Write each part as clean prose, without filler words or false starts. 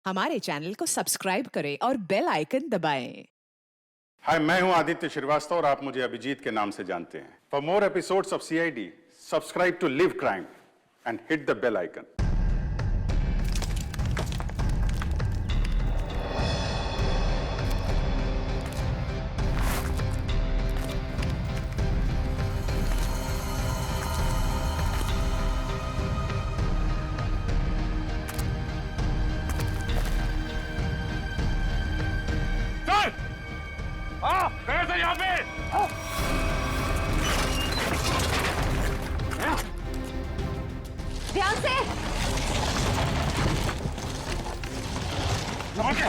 हमारे चैनल को सब्सक्राइब करें और बेल आइकन दबाएं। हाय, मैं हूं आदित्य श्रीवास्तव और आप मुझे अभिजीत के नाम से जानते हैं। For more episodes of CID, subscribe to live crime and hit the bell icon. Sir यहाँ पे ध्यान से संभल के।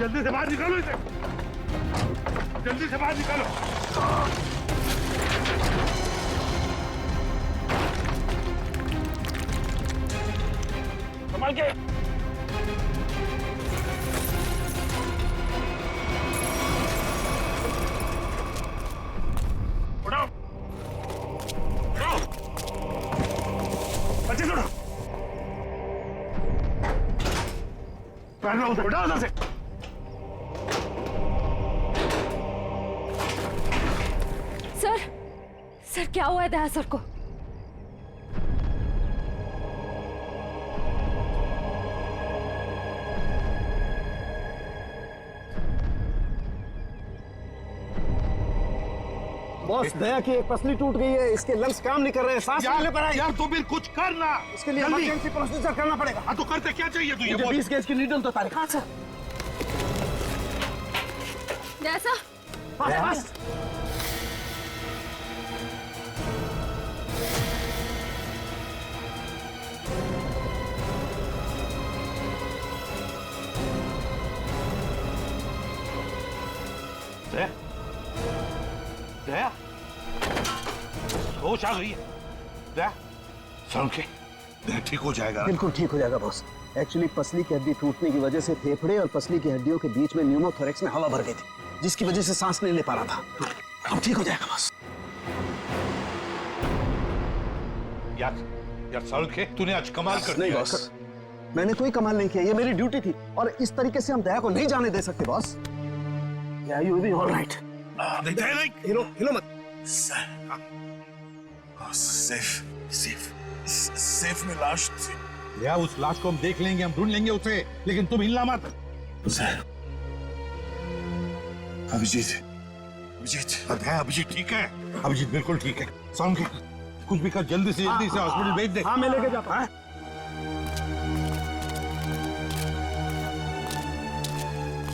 जल्दी से बाहर निकालो इसे, जल्दी से बाहर निकालो। संभाल के। उठाओ, उठाओ, अच्छे से उठाओ। उठाओ उधर से। सर क्या हुआ है दया सर को? बॉस, दया की एक पसली टूट गई है, इसके लंग्स काम नहीं कर रहे हैं, सांस लेने पर यार तू भी कुछ कर ना, इसके लिए इमरजेंसी प्रोसीजर करना पड़ेगा। हाँ तो करते क्या चाहिए तुझे? मुझे 20 गेज की नीडल तो तारीख। हाँ सर। जैसा बस दया, दया, होश आ गई है। दया, समझ के, दया ठीक हो जाएगा। बिल्कुल ठीक हो जाएगा बॉस। एक्चुअली पसली की हड्डी टूटने की वजह से फेफड़े और पसली की हड्डियों के बीच में न्यूमोथोरेक्स में हवा भर गई थी, जिसकी वजह से सांस नहीं ले पा रहा था। अब ठीक हो जाएगा बॉस। यार समझ के, तूने आज कमाल कर नहीं दिया। बॉस, मैंने कोई कमाल नहीं किया, ये मेरी ड्यूटी थी और इस तरीके से हम दया को नहीं जाने दे सकते boss. Yeah, you will be all right. नहीं, हिलो मत। सेफ में लाश थी। या उस लाश को हम देख लेंगे, हम ढूंढ लेंगे उसे, लेकिन तुम हिलना मत। अभिजीत ठीक है, अभिजीत बिल्कुल ठीक है। समझ के, कुछ भी कर, जल्दी से हॉस्पिटल भेज दे। हाँ मैं लेके जाता हूँ।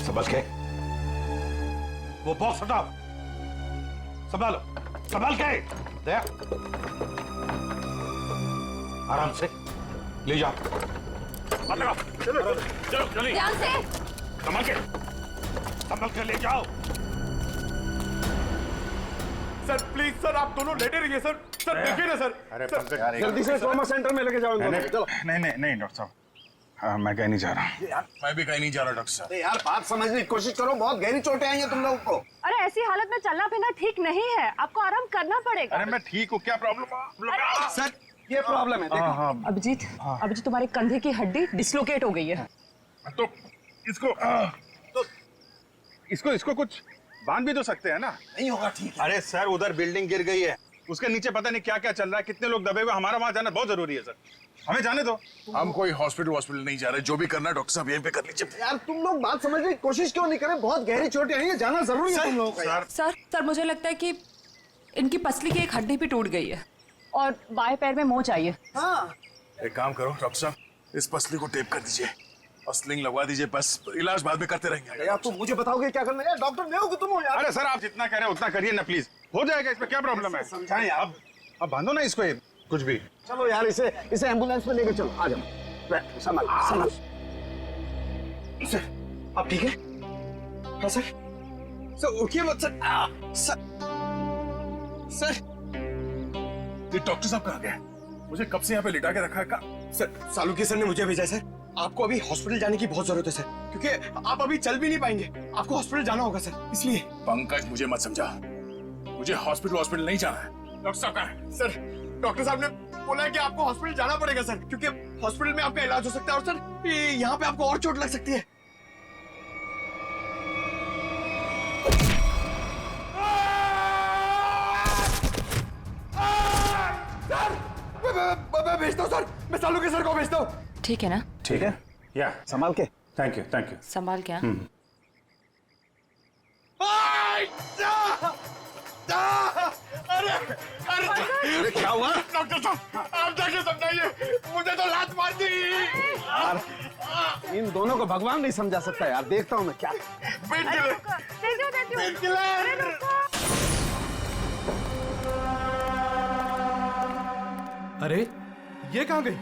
समझ के, वो बॉक्स हटाओ, संभालो, संभाल के। दया, आराम से ले जाओ। मत लगाओ, चलो जल्दी, ध्यान से। संभाल के ले जाओ। सर प्लीज सर, आप दोनों लेटे रहिए सर। सर देखिए ना सर। अरे सर, जल्दी से ट्रॉमा सेंटर में लेके जाओ इनको। चलो। नहीं डॉक्टर साहब, हाँ, मैं कहीं नहीं जा रहा। मैं भी कहीं नहीं जा रहा डॉक्टर साहब। यार बात समझने की कोशिश करो, बहुत गहरी चोटें आई हैं तुम लोगों को। अरे ऐसी हालत में चलना फिरना ठीक नहीं है, आपको आराम करना पड़ेगा। अरे मैं ठीक हूँ, क्या प्रॉब्लम? सर ये प्रॉब्लम है, देखो। अभिजीत तुम्हारे कंधे की हड्डी डिसलोकेट हो गई है। तो इसको कुछ बांध भी तो सकते हैं ना? नहीं होगा ठीक है। अरे सर, उधर बिल्डिंग गिर गई है, उसके नीचे पता नहीं क्या क्या चल रहा है, कितने लोग दबे हुए, हमारा वहां जाना बहुत जरूरी है सर। हमें जाने दो। हम कोई हॉस्पिटल नहीं जा रहे, जो भी करना है डॉक्टर साहब यहीं पे कर लीजिए। यार तुम लोग बात समझने की कोशिश क्यों नहीं करें? बहुत गहरी चोटें आई हैं, जाना जरूरी है तुम लोगों का। यार सर मुझे लगता है कि इनकी पसली की एक हड्डी भी टूट गई है और बाएं पैर में मोच आई है। हाँ एक काम करो डॉक्टर साहब, इस पसली को टेप कर दीजिए और स्लिंग लगवा दीजिए, बस इलाज बाद में करते रहेंगे। यार तुम मुझे बताओगे क्या करना है? यार डॉक्टर नहीं हो कि तुम हो यार। अरे सर, आप जितना कह रहे हैं उतना करिए ना प्लीज, हो जाएगा, इसमें क्या प्रॉब्लम है? समझाएं यार। अब बांधो ना इसको, कुछ भी। चलो यार इसे एम्बुलेंस में लेके चलो। आ जाओ, संभाल संभाल। सर आप ठीक है? हाँ सर। सर उठिए मत सर। सर ये डॉक्टर साहब कहाँ गए? मुझे कब से यहाँ पे लिटा के रखा है का? सर सालुकी सर ने मुझे भेजा सर। आपको अभी हॉस्पिटल जाने की बहुत जरूरत है सर, क्योंकि आप अभी चल भी नहीं पाएंगे। आपको हॉस्पिटल जाना होगा सर, इसलिए। पंकज मुझे मत समझा, मुझे हॉस्पिटल नहीं जाना है। डॉक्टर साहब कहाँ हैं? सर डॉक्टर साहब ने बोला है कि आपको हॉस्पिटल जाना पड़ेगा सर, क्योंकि हॉस्पिटल में आपका इलाज हो सकता है और सर यहाँ पे आपको और चोट लग सकती है। मैं भेजता हूँ सर, मैं सालू के सर को भेजता हूँ। ठीक है ना? ठीक है, या संभाल के। Thank you. संभाल क्या? अरे क्या हुआ? डॉक्टर साहब आप जाके समझाइए, मुझे तो लात मार दी। इन दोनों को भगवान नहीं समझा सकता यार, देखता हूँ मैं क्या। Pain killer. अरे ये कहाँ गई?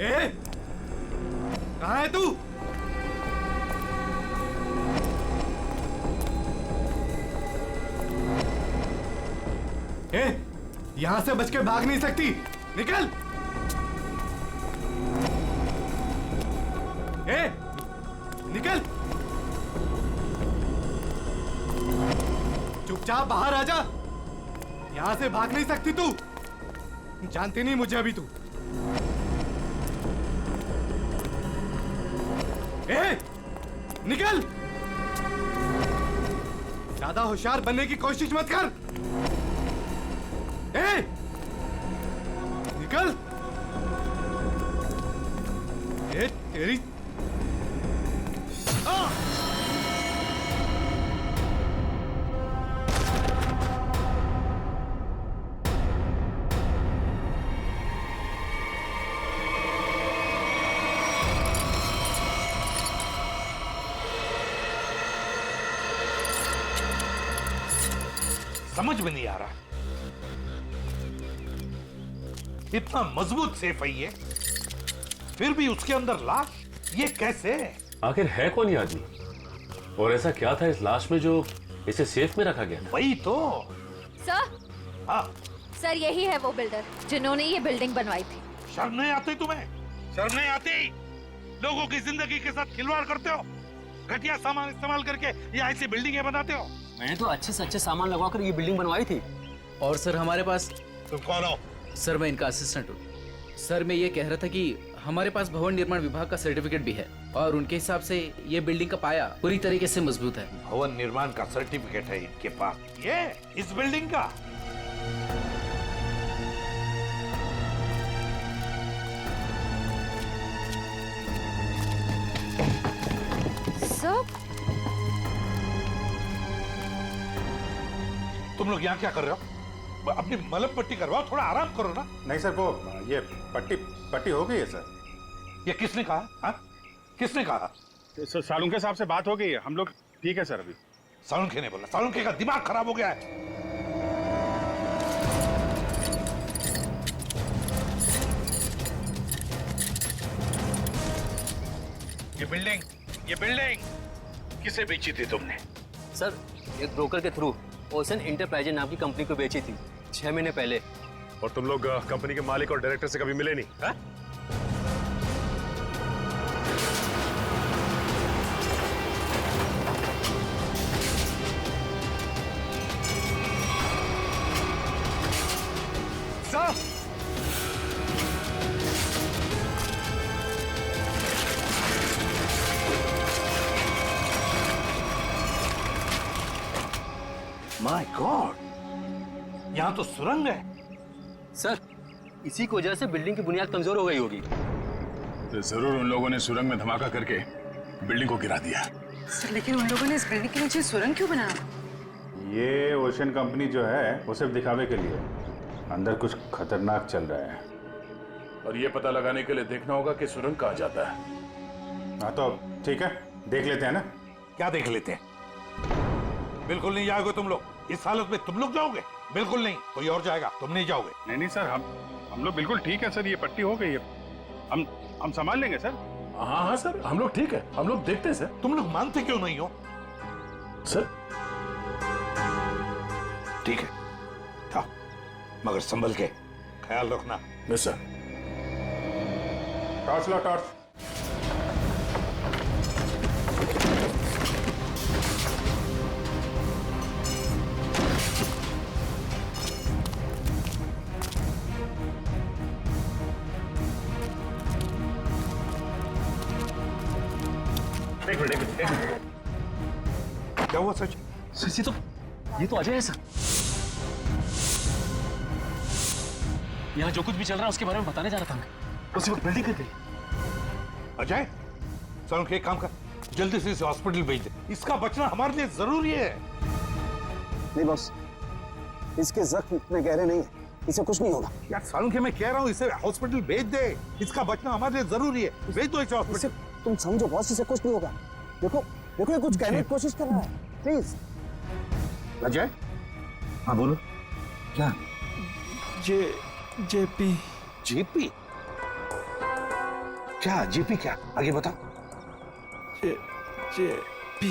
ए, कहाँ है तू? ए, यहां से बच के भाग नहीं सकती, निकल। ए, निकल। चुपचाप बाहर आ जा, यहां से भाग नहीं सकती तू। जानती नहीं मुझे अभी तू। ए, निकल। ज्यादा होशियार बनने की कोशिश मत कर। ए, निकल। ए, तेरी समझ में नहीं आ रहा, इतना मजबूत सेफ है ये, फिर भी उसके अंदर लाश, ये कैसे? आखिर है कौन ये आदमी और ऐसा क्या था इस लाश में जो इसे सेफ में रखा गया? वही तो। सर, हाँ सर यही है वो बिल्डर जिन्होंने ये बिल्डिंग बनवाई थी। शर्म नहीं आती तुम्हें? शर्म नहीं आती? लोगों की जिंदगी के साथ खिलवाड़ करते हो, घटिया सामान इस्तेमाल करके ये ऐसी बिल्डिंगें बनाते हो। मैंने तो अच्छे से अच्छे सामान लगवाकर ये बिल्डिंग बनवाई थी। और सर हमारे पास। तुम कौन हो? सर मैं इनका असिस्टेंट हूँ। सर मैं ये कह रहा था कि हमारे पास भवन निर्माण विभाग का सर्टिफिकेट भी है और उनके हिसाब से ये बिल्डिंग का पाया पूरी तरीके से मजबूत है। भवन निर्माण का सर्टिफिकेट है इनके पास? ये इस बिल्डिंग का? सर तुम लोग यहाँ क्या कर रहे हो? अपनी मलम पट्टी करवाओ, थोड़ा आराम करो ना। नहीं सर, वो ये पट्टी हो गई है सर। ये किसने कहा? हाँ? किसने कहा? सर सालुंके साहब से बात हो गई है, हम लोग ठीक है सर अभी। सालुंके ने बोला? सालुंके का दिमाग खराब हो गया है। ये बिल्डिंग किसे बेची थी तुमने? सर एक ब्रोकर के थ्रू ओशन इंटरप्राइजेज नाम की कंपनी को बेची थी 6 महीने पहले। और तुम लोग कंपनी के मालिक और डायरेक्टर से कभी मिले नहीं? हा? माय गॉड, यहाँ तो सुरंग है। सर इसी की वजह से बिल्डिंग की बुनियाद कमजोर हो गई होगी। तो जरूर उन लोगों ने सुरंग में धमाका करके बिल्डिंग को गिरा दिया। सर लेकिन उन लोगों ने इस बिल्डिंग के नीचे सुरंग क्यों बनाया? ये ओशन कंपनी जो है वो सिर्फ दिखावे के लिए, अंदर कुछ खतरनाक चल रहा है। और ये पता लगाने के लिए देखना होगा कि सुरंग कहाँ जाता है। हाँ तो ठीक है, देख लेते हैं ना। क्या देख लेते हैं? बिल्कुल नहीं जाओगे तुम लोग। इस हालत में तुम लोग जाओगे? बिल्कुल नहीं, कोई और जाएगा, तुम नहीं जाओगे। नहीं सर, हम लोग बिल्कुल ठीक है सर, ये पट्टी हो गई है, हम संभाल लेंगे सर। हाँ हाँ सर, हम लोग ठीक है, हम लोग देखते हैं सर। तुम लोग मानते क्यों नहीं हो? सर ठीक है, हाँ, मगर संभल के, ख्याल रखना। Yes sir. टॉर्च लो, टॉर्च। एक मिनट। क्या हुआ सच? सर ये तो अजय है सर। यहाँ जो कुछ भी चल रहा है उसके बारे में बताने जा रहा था मैं। उसी वक्त बिल्डिंग गिर गई। अजय, सर एक काम कर, जल्दी से इसे हॉस्पिटल भेज दे। इसका बचना हमारे लिए जरूरी है। नहीं बॉस, इसके जख्म इतने गहरे नहीं है, इसे कुछ नहीं होगा। यार सालू के मैं कह रहा हूँ इसे हॉस्पिटल भेज दे। इसका बचना हमारे लिए जरूरी है। भेज दो इसे इसे हॉस्पिटल। तुम समझो बॉस, इसे कुछ नहीं होगा। देखो देखो, ये कुछ कहने की कोशिश कर रहा है। प्लीज। अजय, हाँ बोलो। क्या? जेपी। जेपी क्या? जेपी क्या? आगे बताओ। जेपी।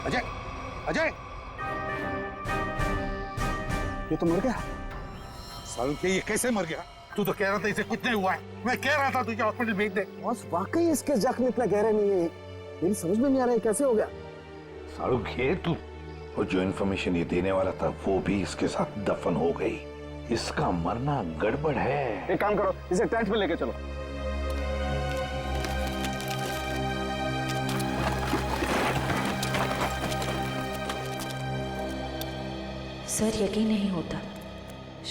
अजय, अजय, ये तो मर गया। सालू के ये कैसे मर गया? तू तो कह रहा था इसे कुछ नहीं हुआ है। मैं कह रहा था तुझे हॉस्पिटल भेज दे। बॉस वाकई इसके जख्म इतना गहरे नहीं है। मेरी समझ में नहीं आ रहा है कैसे हो गया। सालू के तू, और जो इन्फॉर्मेशन ये देने वाला था वो भी इसके साथ दफन हो गई। इसका मरना गड़बड़ है। एक काम करो, इसे टेंट में लेके चलो। सर यकीन नहीं होता,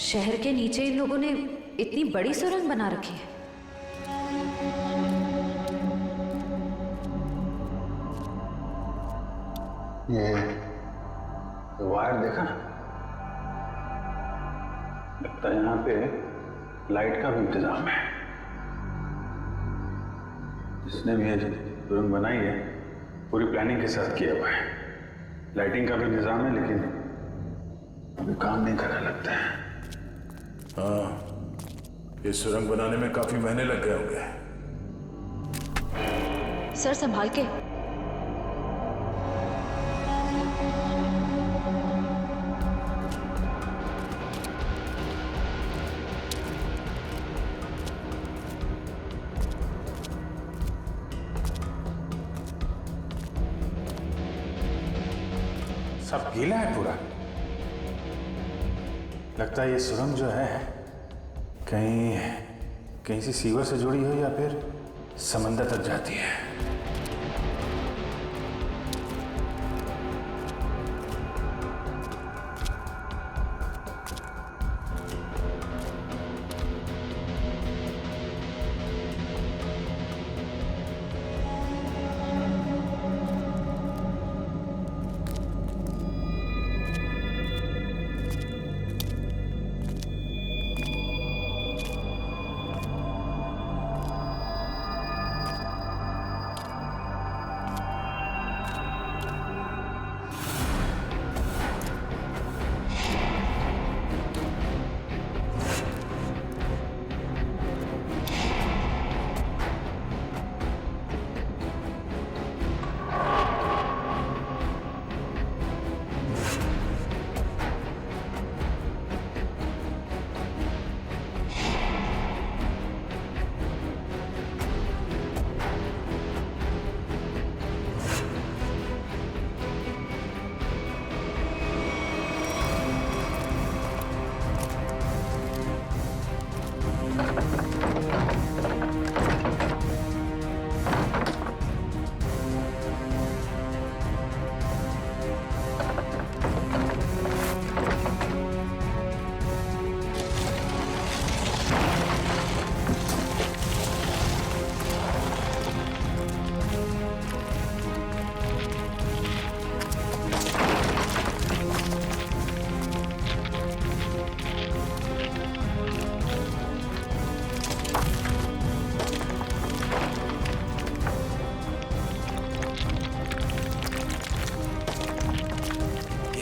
शहर के नीचे इन लोगों ने इतनी बड़ी सुरंग बना रखी है। ये वायर देखा? लगता है यहाँ पे लाइट का भी इंतजाम है। जिसने भी ये सुरंग बनाई है पूरी प्लानिंग के साथ किया हुआ है। लाइटिंग का भी इंतजाम है, लेकिन अभी काम नहीं कर रहा लगता है। हाँ, ये सुरंग बनाने में काफी महीने लग गए होंगे। सर संभाल के। सब गीला है पूरा। लगता है ये सुरंग जो है कहीं से सीवर से जुड़ी हो या फिर समंदर तक जाती है।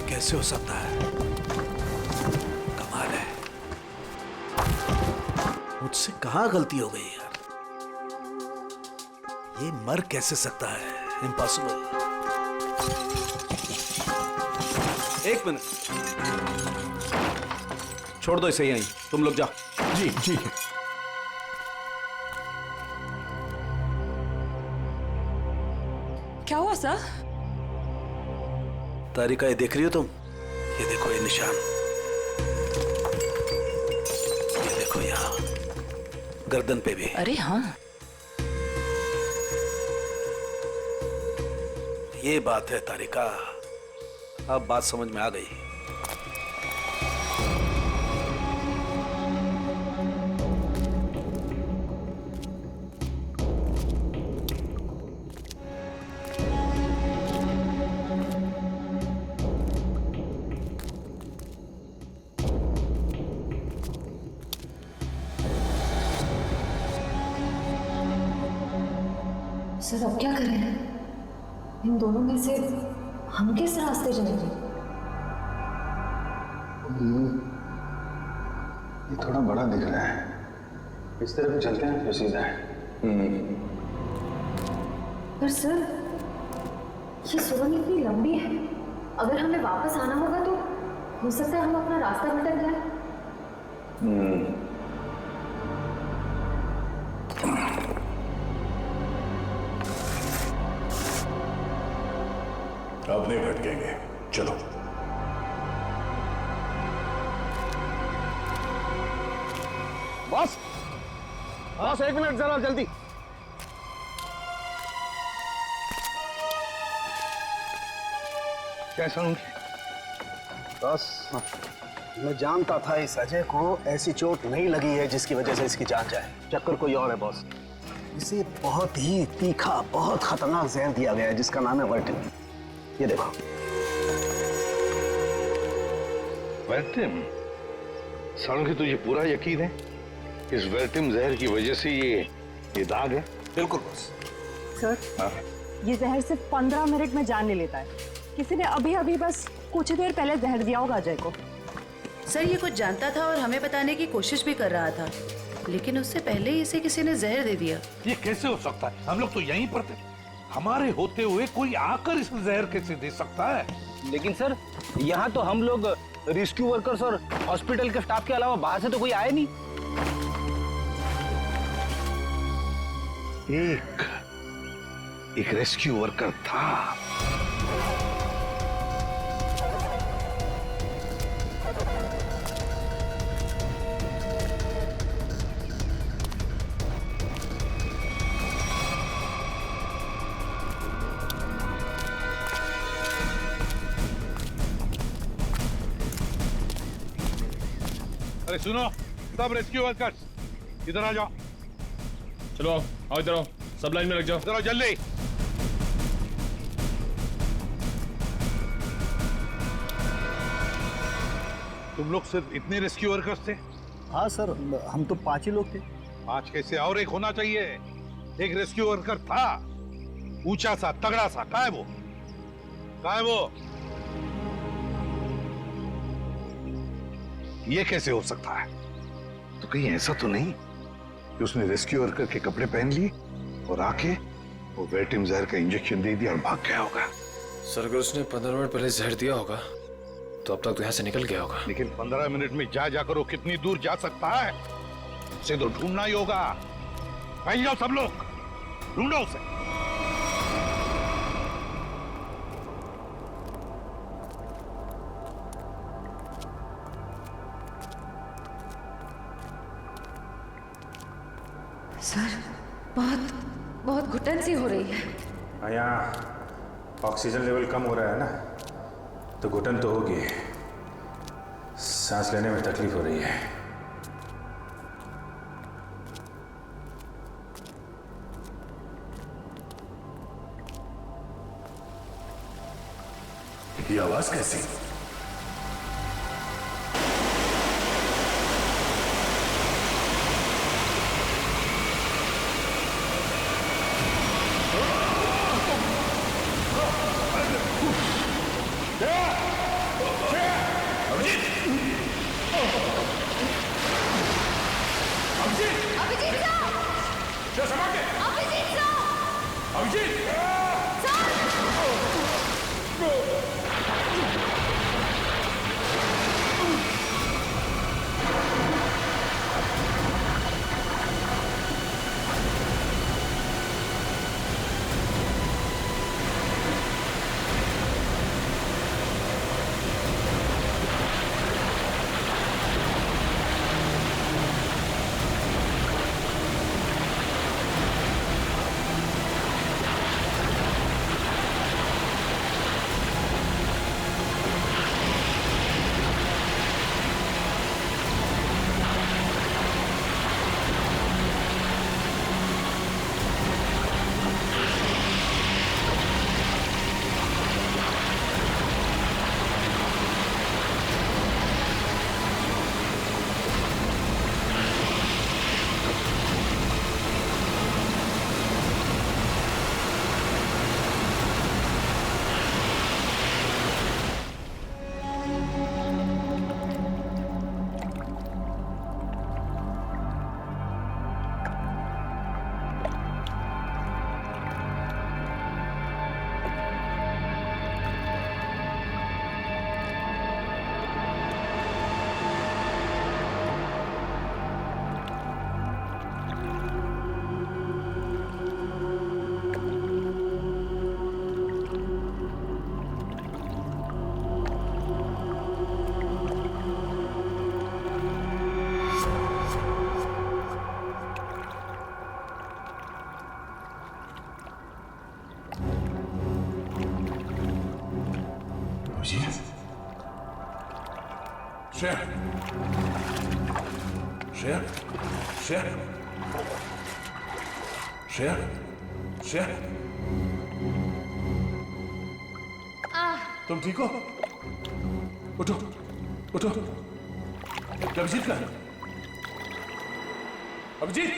कैसे हो सकता है? कमाल है। मुझसे कहाँ गलती हो गई यार? ये मर कैसे सकता है? इम्पॉसिबल। एक मिनट। छोड़ दो इसे यहीं, तुम लोग जाओ। जी ठीक है। क्या हुआ सर? तारिका, ये देख रही हो तुम? ये देखो ये निशान, ये देखो यहाँ गर्दन पे भी। अरे हाँ, ये बात है तारिका, अब बात समझ में आ गई। सर अब क्या करें? इन दोनों में से हम किस रास्ते जाएंगे? ये थोड़ा बड़ा दिख रहा है, इस तरफ चलते हैं तो सीधा है। पर सर ये सुरंग इतनी लंबी है, अगर हमें वापस आना होगा तो हो सकता है हम अपना रास्ता भटक जाए। अब नहीं भटकेंगे, चलो। बॉस, बॉस 1 मिनट जरा जल्दी। कैसा हूँ? बस मैं जानता था इस अजय को ऐसी चोट नहीं लगी है जिसकी वजह से इसकी जान जाए। चक्कर कोई और है बॉस। इसे बहुत ही तीखा, बहुत खतरनाक जहर दिया गया है जिसका नाम है वर्टिन। ये देखो। वर्टिम? सालुंखी, तुझे पूरा यकीन है इस वर्टिम जहर की वजह से ये दाग है? बिल्कुल बॉस। सर, ये जहर सिर्फ 15 मिनट में जान ले लेता है। किसी ने अभी अभी बस कुछ देर पहले जहर दिया होगा अजय को। सर ये कुछ जानता था और हमें बताने की कोशिश भी कर रहा था, लेकिन उससे पहले ही इसे किसी ने जहर दे दिया। ये कैसे हो सकता है? हम लोग तो यहीं पर थे, हमारे होते हुए कोई आकर इस जहर कैसे दे सकता है? लेकिन सर यहाँ तो हम लोग रेस्क्यू वर्कर्स और हॉस्पिटल के स्टाफ के अलावा बाहर से तो कोई आया नहीं। एक रेस्क्यू वर्कर था। अरे सुनो, सब रेस्क्यू वर्कर्स इधर आ जाओ। चलो आओ, इधर आओ, सब लाइन में लग जाओ। इधर आओ जल्दी। तुम लोग सिर्फ इतने रेस्क्यू वर्कर्स थे? हाँ सर, हम तो 5 ही लोग थे। 5 कैसे? और एक होना चाहिए। एक रेस्क्यू वर्कर था, ऊंचा सा, तगड़ा सा। कहाँ है वो? कहाँ है वो? ये कैसे हो सकता है? तो कहीं ऐसा तो नहीं कि उसने रेस्क्यू वर्कर के कपड़े पहन लिए और आके वो वर्टिम जहर का इंजेक्शन दे दिया और भाग गया होगा? सर अगर उसने 15 मिनट पहले जहर दिया होगा तो अब तक तो यहाँ से निकल गया होगा। लेकिन 15 मिनट में जाकर वो कितनी दूर जा सकता है? उसे तो ढूंढना ही होगा। कहीं जाओ सब लोग, ढूंढो उसे। सर बहुत बहुत घुटन सी हो रही है। यहाँ ऑक्सीजन लेवल कम हो रहा है ना, तो घुटन तो होगी, सांस लेने में तकलीफ हो रही है। ये आवाज कैसी? श्रेया श्रेया श्रेया श्रेया श्रेया तुम ठीक हो? उठो उठो। अभिजीत का अभिजीत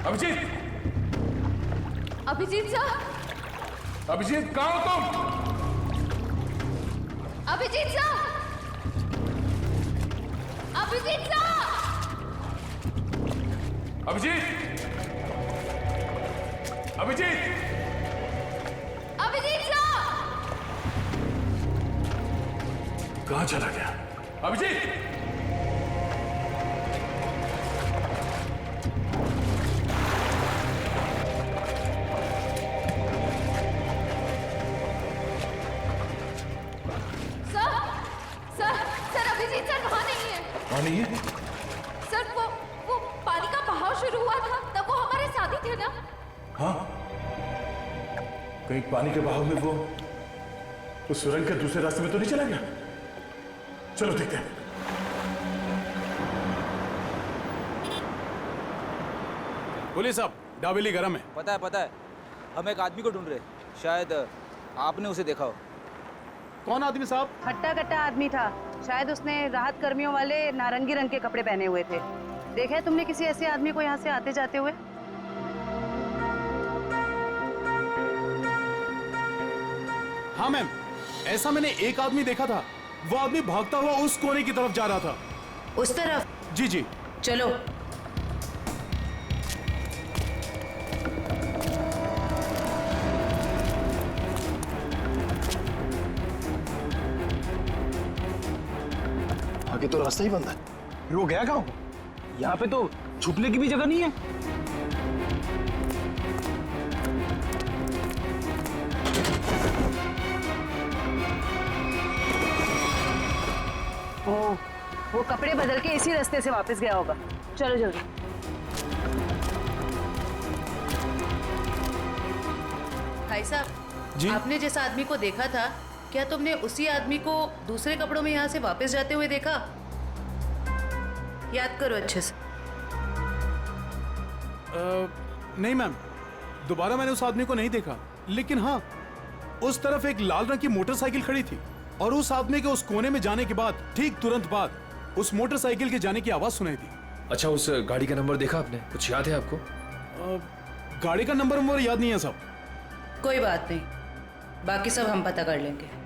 अभिजीत अभिजीत साहब, अभिजीत कहाँ हो तुम? अभिजीत साहब, अभिजीत साहब, अभिजीत अभिजीत अभिजीत साहब। कहाँ चला गया अभिजीत? सर अभिजीत सर वहाँ नहीं है। वहाँ नहीं है? सर वो पानी का बहाव शुरू हुआ था तब वो हमारे साथ ही थे ना। हाँ, कहीं पानी के बहाव में वो उस सुरंग के दूसरे रास्ते में तो नहीं चला गया? चलो देखते हैं। पुलिस साहब, डाबेली गरम है। पता है हम एक आदमी को ढूंढ रहे, शायद आपने उसे देखा हो। कौन आदमी साहब? हट्टा कट्टा आदमी था, शायद उसने राहत कर्मियों वाले नारंगी रंग के कपड़े पहने हुए थे। देखा है तुमने किसी ऐसे आदमी को यहाँ से आते जाते हुए? हाँ मैम, ऐसा मैंने एक आदमी देखा था। वो आदमी भागता हुआ उस कोने की तरफ जा रहा था। उस तरफ? जी जी। चलो। आगे तो रास्ता ही बंद है। फिर वो गया कहाँ? यहाँ पे तो छुपने की भी जगह नहीं है। वो कपड़े बदल के इसी रास्ते से वापस गया होगा। चलो जल्दी। भाई साहब, आपने जिस आदमी को देखा था, क्या तुमने उसी आदमी को दूसरे कपड़ों में यहाँ से वापस जाते हुए देखा? याद करो अच्छे से। नहीं मैम, दोबारा मैंने उस आदमी को नहीं देखा। लेकिन हाँ, उस तरफ एक लाल रंग की मोटरसाइकिल खड़ी थी और उस आदमी के उस कोने में जाने के बाद ठीक तुरंत बाद उस मोटरसाइकिल के जाने की आवाज सुनाई दी। अच्छा, उस गाड़ी का नंबर देखा आपने? कुछ याद है आपको? गाड़ी का नंबर याद नहीं है साहब। कोई बात नहीं, बाकी सब हम पता कर लेंगे।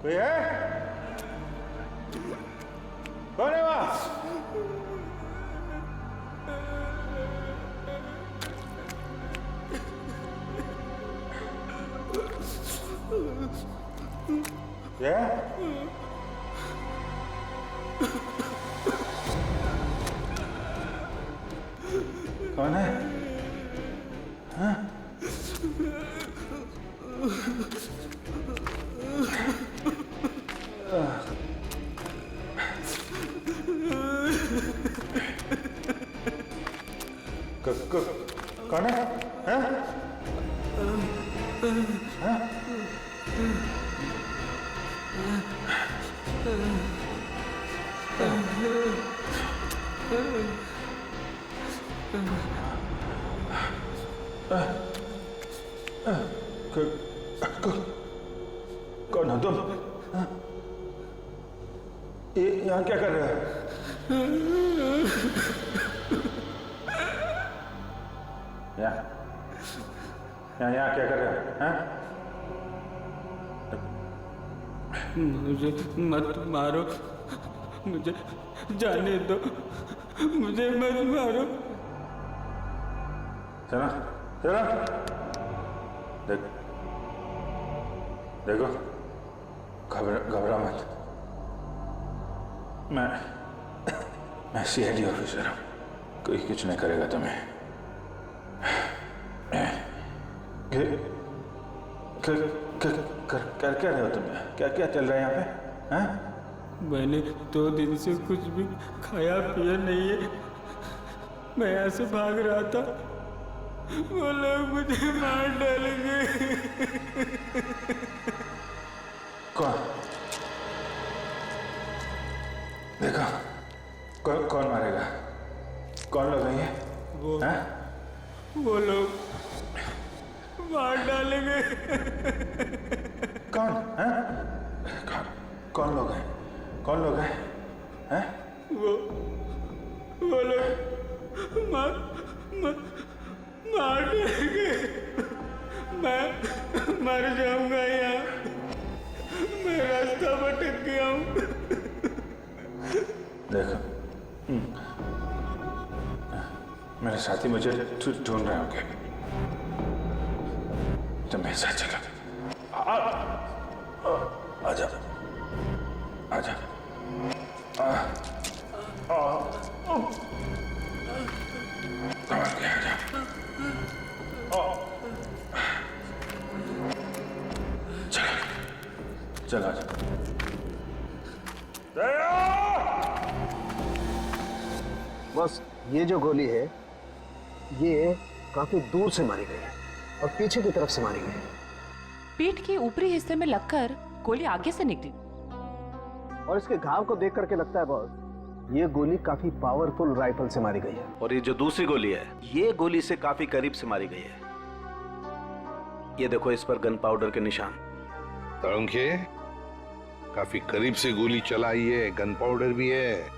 कोई है? कौन है वहां? क्या? कौन है? हाँ? कौन है? हाँ? हाँ? कौन हो तुम? ये यहाँ क्या कर रहे हो? यहाँ क्या कर रहे हो? हाँ? मुझे मत मारो, मुझे जाने दो, मुझे मत मारो। चलो चलो, देखो घबरा मत। मैं सीआईडी ऑफिसर हूँ, कोई कुछ नहीं करेगा तुम्हें। कर क्या रहे हो तुम? क्या चल रहा है यहाँ पे? हाँ? मैंने 2 दिन से कुछ भी खाया पिया नहीं है। मैं यहाँ से भाग रहा था, वो लोग मुझे मार डालेंगे। कौन? देखो कौन मारेगा? कौन लोग हैं ये? वो लोग मार डालेंगे। कौन? हाँ? कौन लोग हैं? कौन लोग हैं? हैं? वो लोग मार देंगे। मैं मर जाऊंगा यहाँ, मैं रास्ता भटक गया हूँ। देखो मेरे साथी मुझे ढूंढ रहे होंगे, तो मेरे साथ चलो। आजा आजा। चलो आजा। बस ये जो गोली है ये काफी दूर से मारी गई है और पीछे की तरफ से मारी गई है। पीठ के ऊपरी हिस्से में लगकर गोली आगे से निकली। और इसके घाव को देख करके लगता है बॉस, ये गोली काफी पावरफुल राइफल से मारी गई है। और ये जो दूसरी गोली है, ये गोली से काफी करीब से मारी गई है। ये देखो इस पर गन पाउडर के निशान। तड़ुंखे, काफी करीब से गोली चलाई है, गन पाउडर भी है,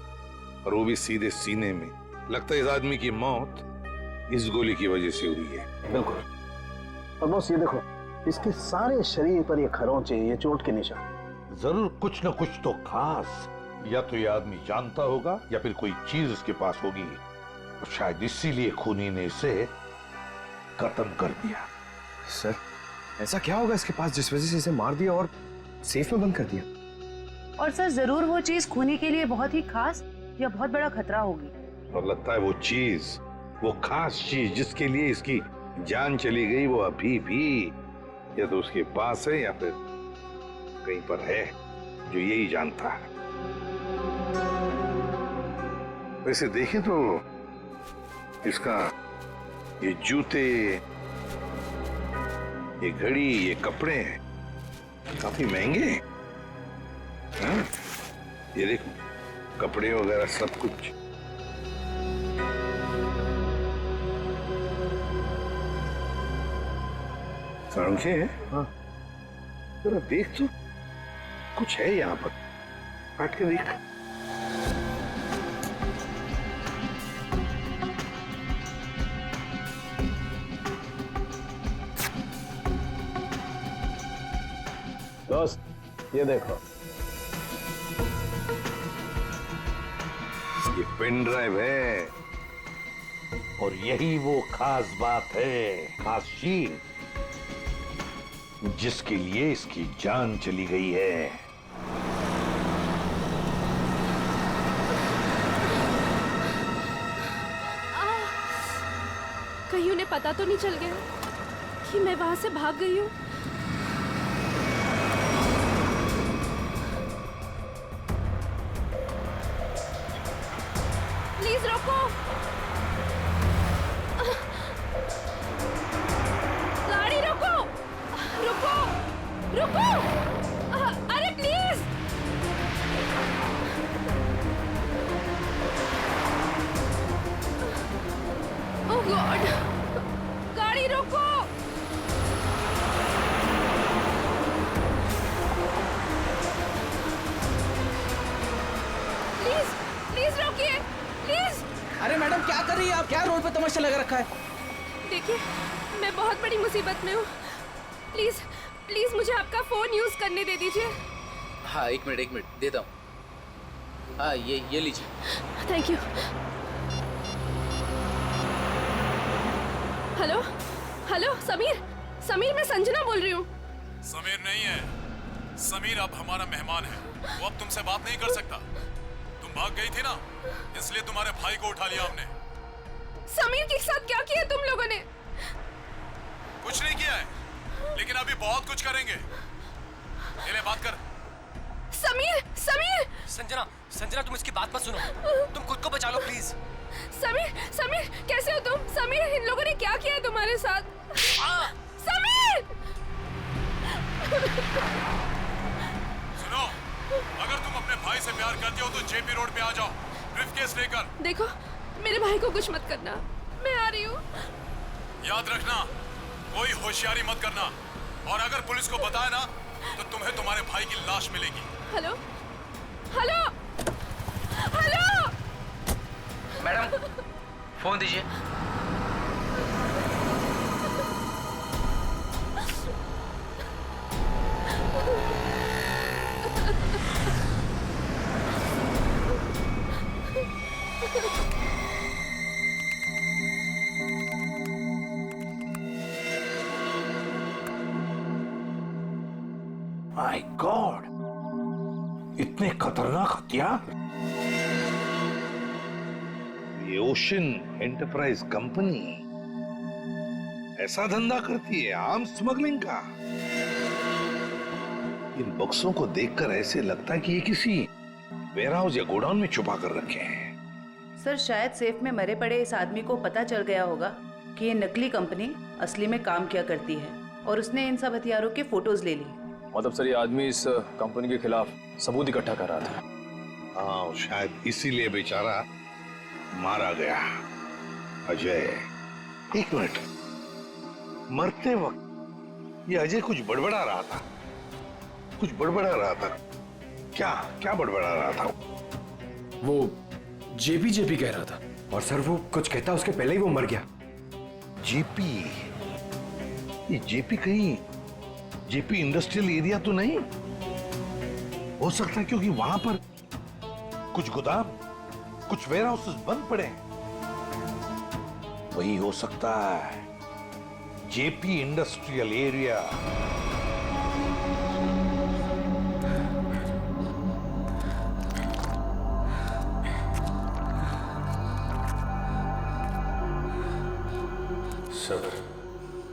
और वो भी सीधे सीने में। लगता है इस आदमी की मौत इस गोली की वजह से हुई है। बिल्कुल। और बॉस ये देखो, इसके सारे शरीर पर ये खरोंचे, ये चोट के निशान। जरूर कुछ न कुछ तो खास, या तो ये आदमी जानता होगा या फिर कोई चीज उसके पास होगी, और शायद इसीलिए खूनी ने इसे खत्म कर दिया। सर, ऐसा क्या होगा इसके पास जिस वजह से इसे मार दिया और सेफ में बंद कर दिया? और सर जरूर वो चीज खूनी के लिए बहुत ही खास या बहुत बड़ा खतरा होगी। और लगता है वो चीज, वो खास चीज जिसके लिए इसकी जान चली गई, वो अभी भी या तो उसके पास है या फिर कहीं पर है जो यही जानता है। वैसे देखें तो इसका ये जूते, ये घड़ी, ये कपड़े काफी महंगे हैं। हाँ? ये देखो कपड़े वगैरह सब कुछ। सारंगे है? हाँ। जरा देख तो, कुछ है यहाँ पर, काट के देख। दोस्त, ये देखो, ये पेन ड्राइव है और यही वो खास बात है, खास चीज जिसके लिए इसकी जान चली गई है। कहीं उन्हें पता तो नहीं चल गया कि मैं वहां से भाग गई हूँ? प्लीज रोको, गाड़ी रोको, रुको, रुको, अरे प्लीज। ओह गॉड, गाड़ी रोको। प्लीज, प्लीज रोकिए, प्लीज। अरे मैडम क्या कर रही है आप? क्या रोड पे तमाशा लगा रखा है? देखिए, मैं बहुत बड़ी मुसीबत में हूँ। प्लीज, प्लीज मुझे आपका फोन यूज करने दे दीजिए। हाँ एक मिनट देता हूँ। हाँ ये लीजिए। Thank you. Hello hello, Sameer, Sameer मैं संजना बोल रही हूँ। समीर नहीं है, समीर अब हमारा मेहमान है। वो अब तुमसे बात नहीं कर सकता। तुम भाग गई थी ना, इसलिए तुम्हारे भाई को उठा लिया हमने। समीर के साथ क्या किया तुम लोगों ने? कुछ नहीं किया है, लेकिन अभी बहुत कुछ करेंगे। ले बात कर। समीर, समीर। संजना, संजना तुम इसकी बात मत सुनो, तुम खुद को बचा लो प्लीज। समीर, समीर कैसे हो तुम? समीर, इन लोगों ने क्या किया है तुम्हारे साथ? समीर! सुनो, अगर तुम अपने भाई से प्यार करते हो तो जेपी रोड पे आ जाओ, ब्रीफकेस लेकर। देखो, मेरे भाई को कुछ मत करना, मैं आ रही हूँ। याद रखना, कोई होशियारी मत करना, और अगर पुलिस को बताया ना तो तुम्हें तुम्हारे भाई की लाश मिलेगी। Hello, hello, hello. Madam phone दीजिए। माय गॉड, इतने खतरनाक हथियार। ये ओशन एंटरप्राइज कंपनी ऐसा धंधा करती है, आर्म्स स्मगलिंग का। इन बक्सों को देखकर ऐसे लगता है कि ये किसी वेयरहाउस या गोडाउन में छुपा कर रखे हैं। सर शायद सेफ में मरे पड़े इस आदमी को पता चल गया होगा कि ये नकली कंपनी असली में काम किया करती है, और उसने इन सब हथियारों के फोटोज ले ली। मतलब सर ये आदमी इस कंपनी के खिलाफ सबूत इकट्ठा कर रहा था। हाँ, शायद इसीलिए बेचारा मारा गया। अजय, एक मिनट, मरते वक्त ये अजय कुछ बड़बड़ा रहा था, कुछ बड़बड़ा रहा था। क्या क्या बड़बड़ा रहा था? वो जेपी कह रहा था। और सर वो कुछ कहता उसके पहले ही वो मर गया। जेपी? ये जेपी कहीं जेपी इंडस्ट्रियल एरिया तो नहीं हो सकता, क्योंकि वहां पर कुछ गोदाम, कुछ वेयर हाउसेस बंद पड़े हैं। वही हो सकता है, जेपी इंडस्ट्रियल एरिया।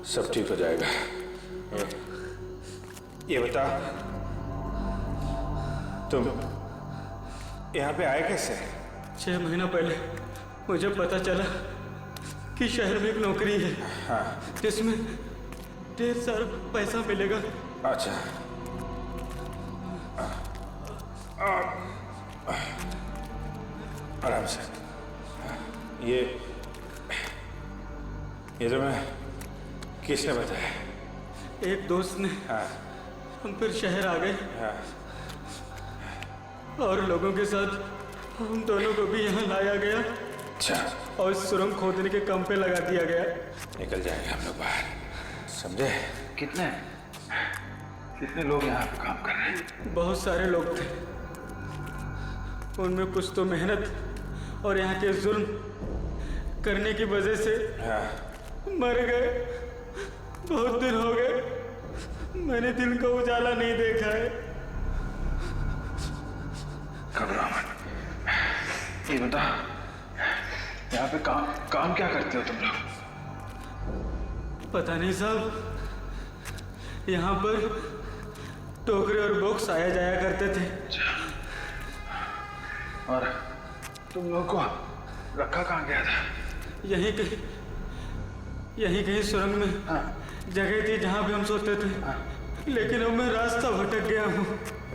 सब ठीक हो जाएगा। ये बता, तुम यहाँ पे आए कैसे? 6 महीना पहले मुझे पता चला कि शहर में एक नौकरी है। हाँ। जिसमें ढेर सारा पैसा मिलेगा। अच्छा। आराम से। ये जो मैं किसने बताया? एक दोस्त ने। हाँ। हम फिर शहर आ गए। हाँ। और लोगों के साथ हम दोनों को भी यहाँ लाया गया। अच्छा। और सुरंग खोदने के काम पे लगा दिया गया। निकल जाएंगे हम लोग बाहर, समझे? कितना है? कितने लोग यहाँ पे काम कर रहे हैं? बहुत सारे लोग थे, उनमें कुछ तो मेहनत और यहाँ के जुल्म करने की वजह से मर गए। बहुत दिन हो गए मैंने दिन का उजाला नहीं देखा है। घबराओ मत। ये बता, यहाँ पे काम क्या करते हो तुम लोग? पता नहीं साहब, यहाँ पर टोकरे और बॉक्स आया जाया करते थे। और तुम लोगों को रखा कहाँ गया था? यहीं कहीं सुरंग में जगह थी जहाँ भी हम सोते थे, लेकिन अब मैं रास्ता भटक गया हूँ।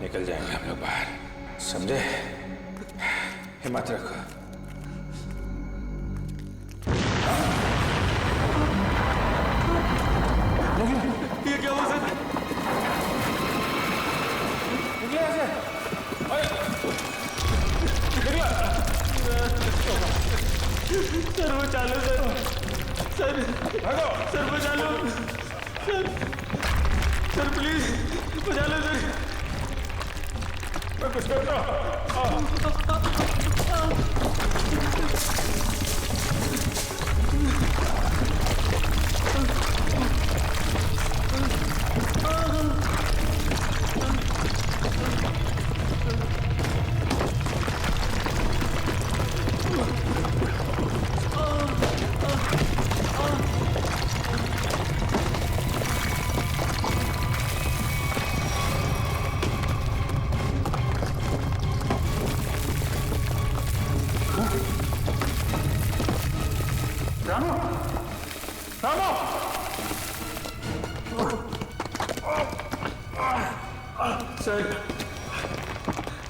निकल जाएंगे हम लोग बाहर, समझे? हिम्मत रखो। ये क्या हुआ सर? सर वो चालू सर बचा लो सर प्लीज बचा लो सर। मैं कुछ करता हूँ।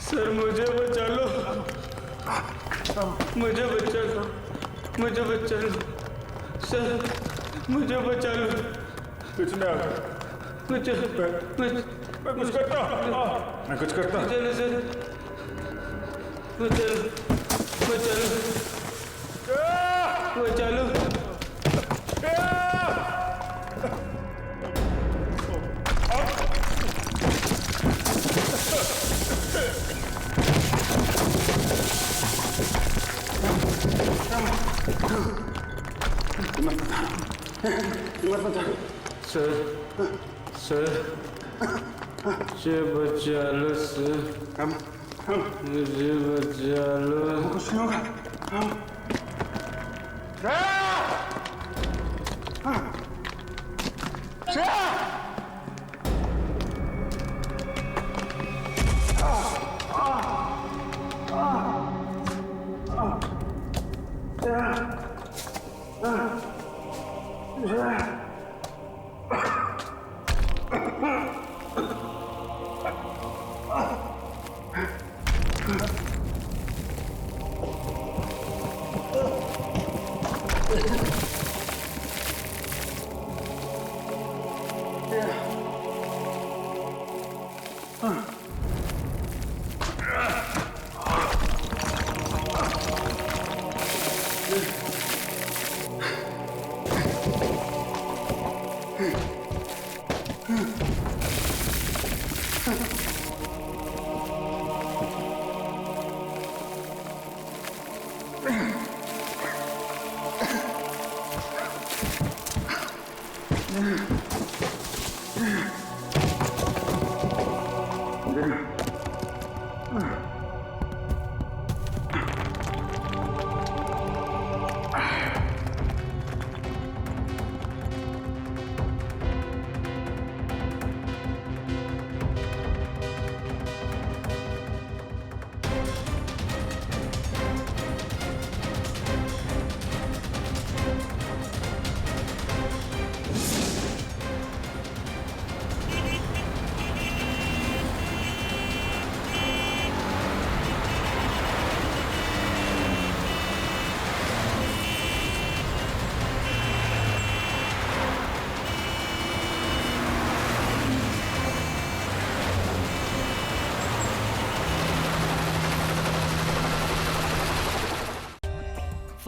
सर मुझे बचा लो, मुझे बचा लो सर, मुझे बचा लो। कुछ ना, मैं कुछ करता हूँ। मैं कुछ करता हूँ। चलो सर, चलो। सर मुझे बचा लो सर, मुझे बचा लो। कुछ नहीं होगा।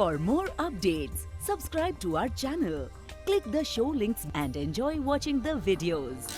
For more updates, subscribe to our channel, click the show links and enjoy watching the videos.